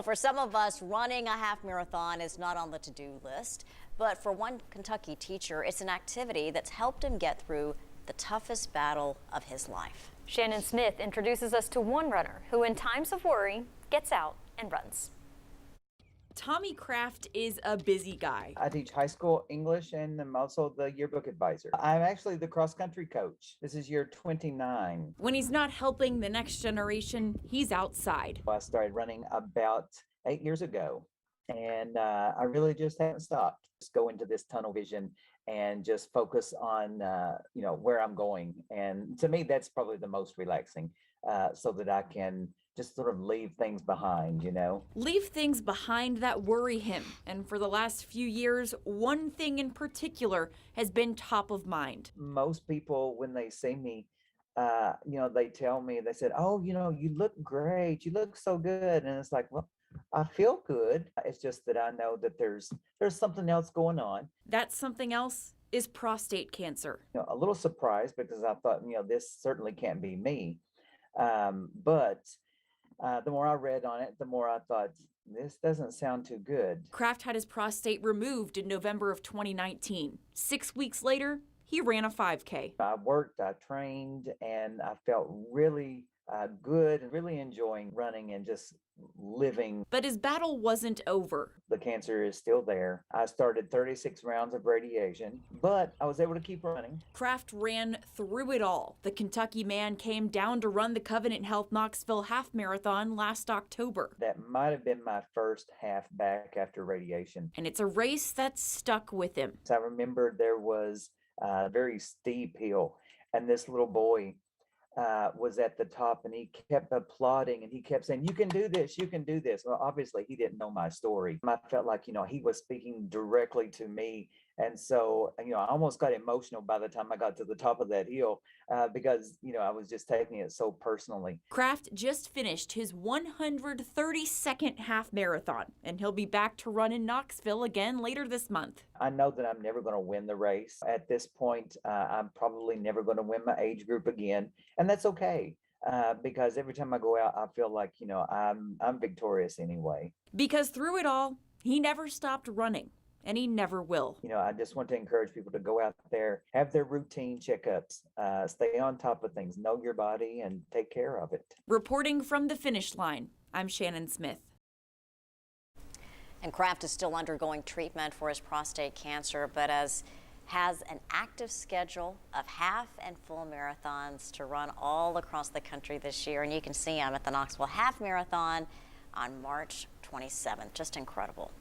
Well, for some of us, running a half marathon is not on the to-do list. But for one Kentucky teacher, it's an activity that's helped him get through the toughest battle of his life. Shannon Smith introduces us to one runner who, in times of worry, gets out and runs. Tommy Kraft is a busy guy. I teach high school English and I'm also the yearbook advisor. I'm actually the cross country coach. This is year 29. When he's not helping the next generation, he's outside. I started running about 8 years ago and I really just haven't stopped. Just go into this tunnel vision and just focus on, where I'm going. And to me, that's probably the most relaxing so that I can just sort of leave things behind, Leave things behind that worry him. And for the last few years, one thing in particular has been top of mind. Most people, when they see me, they tell me, they said, oh, you look great. You look so good. And it's like, well, I feel good. It's just that I know that there's something else going on. That something else is prostate cancer. A little surprised because I thought, this certainly can't be me. But the more I read on it, the more I thought, this doesn't sound too good. Kraft had his prostate removed in November of 2019. 6 weeks later, he ran a 5K. I worked, I trained, and I felt really good and really enjoying running and just living. But his battle wasn't over. The cancer is still there. I started 36 rounds of radiation, but I was able to keep running. Kraft ran through it all. The Kentucky man came down to run the Covenant Health Knoxville half marathon last October. That might have been my first half back after radiation. And it's a race that stuck with him. So I remember there was a very steep hill, and this little boy was at the top, and he kept applauding and he kept saying, you can do this, you can do this. Well, obviously he didn't know my story. I felt like, he was speaking directly to me. And so, I almost got emotional by the time I got to the top of that hill because, I was just taking it so personally. Kraft just finished his 132nd half marathon, and he'll be back to run in Knoxville again later this month. I know that I'm never going to win the race. At this point, I'm probably never going to win my age group again. And that's okay. Because every time I go out, I feel like, I'm victorious anyway. Because through it all, he never stopped running. And he never will. I just want to encourage people to go out there, have their routine checkups, stay on top of things, know your body, and take care of it. Reporting from the finish line, I'm Shannon Smith. And Kraft is still undergoing treatment for his prostate cancer, but has an active schedule of half and full marathons to run all across the country this year. And you can see him at the Knoxville Half Marathon on March 27th. Just incredible.